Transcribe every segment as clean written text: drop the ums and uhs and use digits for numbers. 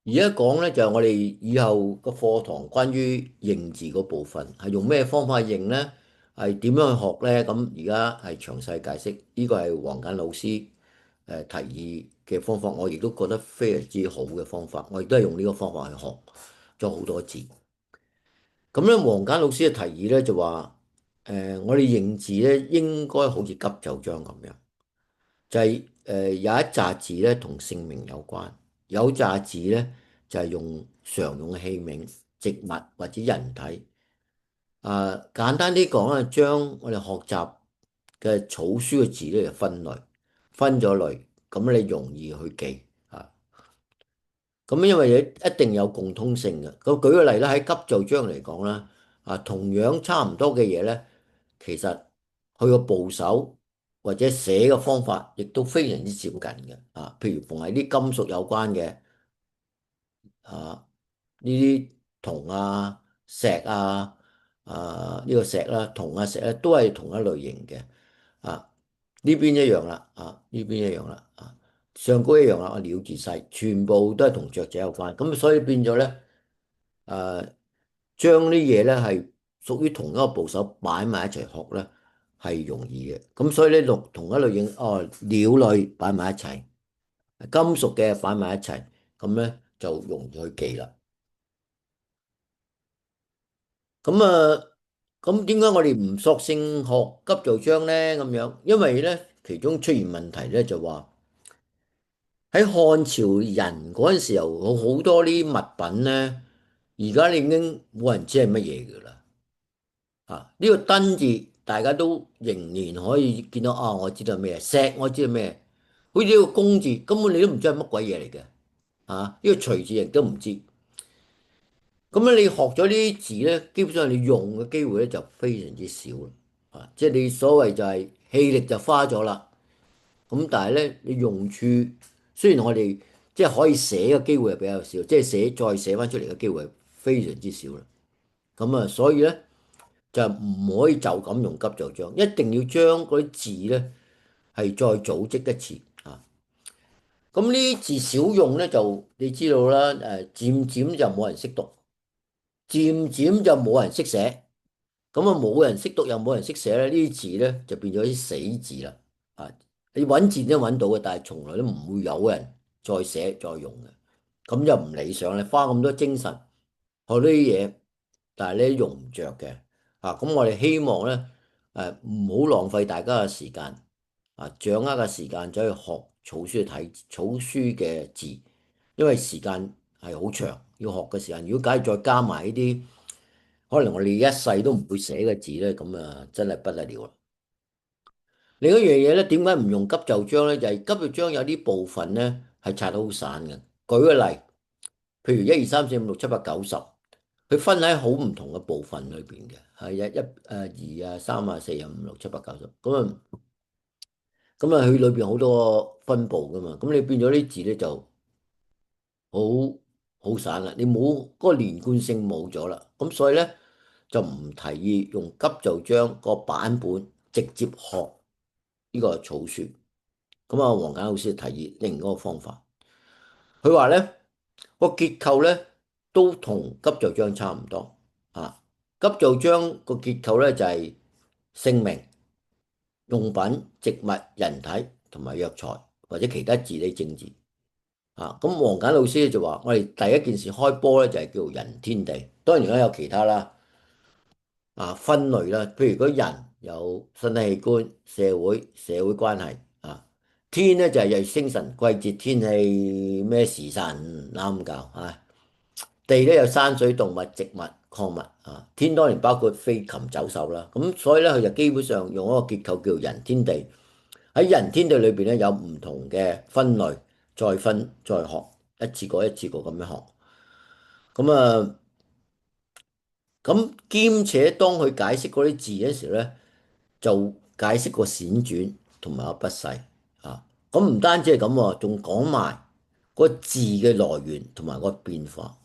而家講咧就係我哋以後個課堂關於認字嗰部分係用咩方法認咧？係點樣去學咧？咁而家係詳細解釋，呢個係黃簡老師提議嘅方法，我亦都覺得非常之好嘅方法，我亦都係用呢個方法去學咗好多字。咁咧，黃簡老師嘅提議咧就話，我哋認字咧應該好似急就章咁樣。就係有一紮字咧同姓名有關，有紮字咧就係用常用嘅器皿、植物或者人體。簡單啲講啊，將我哋學習嘅草書嘅字咧就分類，分咗類，咁你容易去記啊。咁因為一定有共通性嘅。咁舉個例啦，喺急就章嚟講啦，同樣差唔多嘅嘢咧，其實佢個部首或者寫嘅方法亦都非常之接近嘅。譬如逢係啲金屬有關嘅啊，呢啲銅啊、石啊、呢個石啦、銅啊、石咧都係同一類型嘅。啊，呢邊一樣啦，呢邊一樣啦，上高一樣啦，鳥字細，全部都係同雀仔有關，咁所以變咗咧，誒，將啲嘢咧係屬於同一個部首擺埋一齊學咧係容易嘅。咁所以咧同一類型鳥類擺埋一齊，金屬嘅擺埋一齊，咁咧就容易去記啦。咁咁點解我哋唔索性學急就章咧？咁樣，因為咧其中出現問題咧就話。喺漢朝人嗰陣時候，好多啲物品咧，而家你已經冇人知係乜嘢噶啦。呢個燈字大家都仍然可以見到我知道咩，石我知道咩，好似呢個公字根本你都唔知係乜鬼嘢嚟嘅。呢個隨字亦都唔知。咁咧，你學咗呢啲字咧，基本上你用嘅機會咧就非常之少啦。即係你所謂就係氣力就花咗啦。咁但係咧，你用處雖然我哋即係可以寫嘅機會係比較少，即係再寫翻出嚟嘅機會係非常之少啦。咁所以咧就唔可以就咁用急就章，一定要將嗰啲字咧係再組織一次啊。咁呢啲字少用咧，就你知道啦，漸漸就冇人識讀，漸漸就冇人識寫。咁冇人識讀又冇人識寫咧，呢啲字咧就變咗啲死字啦。啊，你揾字都揾到嘅，但係從來都唔會有人再寫再用嘅，咁就唔理想咧。花咁多精神學呢啲嘢，但係咧用唔着嘅。咁我哋希望咧唔好浪費大家嘅時間，掌握嘅時間走去學草書去睇草書嘅字，因為時間係好長，要學嘅時間。如果假如再加埋呢啲，可能我哋一世都唔會寫嘅字咧，咁真係不得了啦。另一樣嘢咧，點解唔用急就章咧？就係急就章有啲部分咧係拆得好散嘅。舉個例，譬如一二三四五六七八九十，佢分喺好唔同嘅部分裏邊嘅，係二三四五六七八九十，咁佢裏邊好多分部噶嘛，咁你變咗啲字咧就好好散啦，你冇嗰個連貫性冇咗啦，咁所以咧就唔提議用急就章個版本直接學呢個草書。咁黃簡老師提議另一個方法，佢話咧個結構咧都同急就章差唔多。急就章個結構咧就係姓名、用品、植物、人體同埋藥材或者其他治理政治。咁黃簡老師咧就話我哋第一件事開波咧就係叫做人天地，當然而家有其他啦。分類啦，譬如嗰人有身體器官、社會關係。天咧就係日月星辰、季節、天氣、咩時辰啱教。地咧有山水、動物、植物、礦物。天當然包括飛禽走獸啦。咁所以咧佢就基本上用一個結構叫做人天地。喺人天地裏邊咧有唔同嘅分類，再分再學，一次過一次過咁樣學。咁咁兼且當佢解釋嗰啲字嘅時候咧，就解釋個閃轉同埋個筆勢。咁唔單止係咁喎，仲講埋個字嘅來源同埋個變化。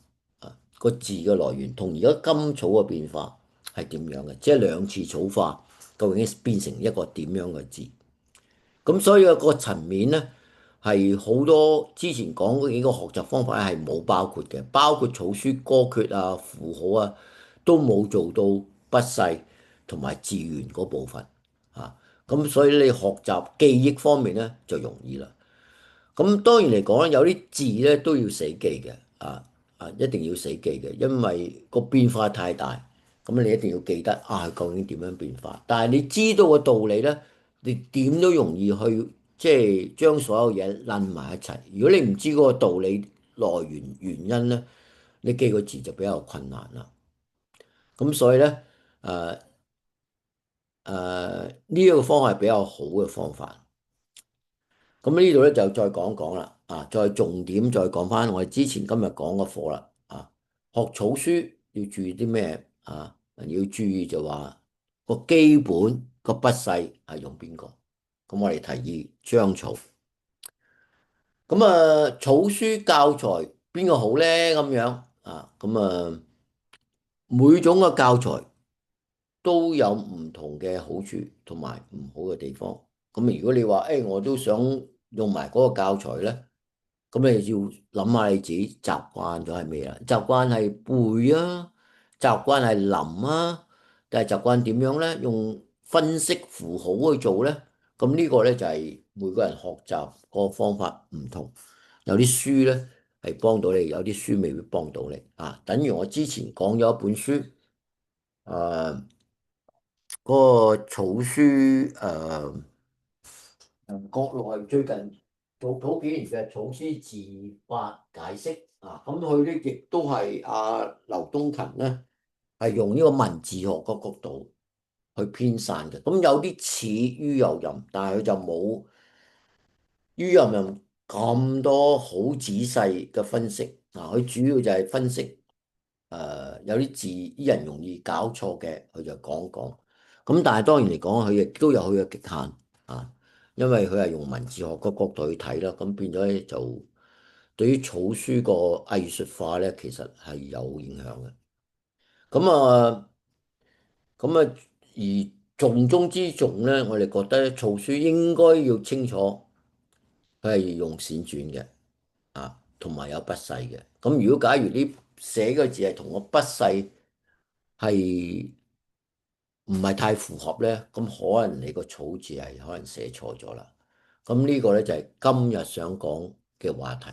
個字嘅來源同而家甘草嘅變化係點樣嘅？即係兩次草化究竟變成一個點樣嘅字？咁所以個層面咧，係好多之前講嗰幾個學習方法係冇包括嘅，包括草書歌訣啊、符號啊，都冇做到筆勢同埋字源嗰部分啊。咁所以你學習記憶方面咧就容易啦。咁當然嚟講咧，有啲字咧都要死記嘅，一定要死記嘅，因為個變化太大，咁你一定要記得佢究竟點樣變化。但係你知道個道理咧，你點都容易去即係將所有嘢攬埋一齊。如果你唔知嗰個道理來源原因咧，你記個字就比較困難啦。咁所以咧，誒呢一個方法係比較好嘅方法。咁呢度咧就再講講啦，再重點再講翻我哋之前今日講嘅課啦，學草書要注意啲咩要注意就話個基本個筆勢係用邊個？咁我哋提議章草。咁草書教材邊個好咧？咁樣每種嘅教材都有唔同嘅好處同埋唔好嘅地方。咁如果你話我都想用埋嗰個教材咧？咁你要諗下你自己習慣咗係咩啦？習慣係背啊，習慣係諗啊，定係習慣點樣咧？用分析符號去做咧？咁呢個咧就係每個人學習個方法唔同。有啲書咧係幫到你，有啲書未必幫到你啊。等於我之前講咗一本書，誒、嗰個草書國內最近做幾年嘅草書字法解釋咁佢咧亦都係劉東勤咧，係用呢個文字學個角度去編撰嘅。咁有啲似于右任，但係佢就冇于右任咁多好仔細嘅分析佢主要就係分析有啲字啲人容易搞錯嘅，佢就講講。咁但係當然嚟講，佢亦都有佢嘅極限因為佢係用文字學個角度去睇啦，咁變咗咧就對於草書個藝術化咧，其實係有影響嘅。咁而重中之重咧，我哋覺得草書應該要清楚佢係用線轉嘅同埋有筆勢嘅。咁如果假如你寫個字係同個筆勢係唔係太符合咧，咁可能你個草字係可能寫錯咗啦。咁呢個咧就係今日想講嘅話題。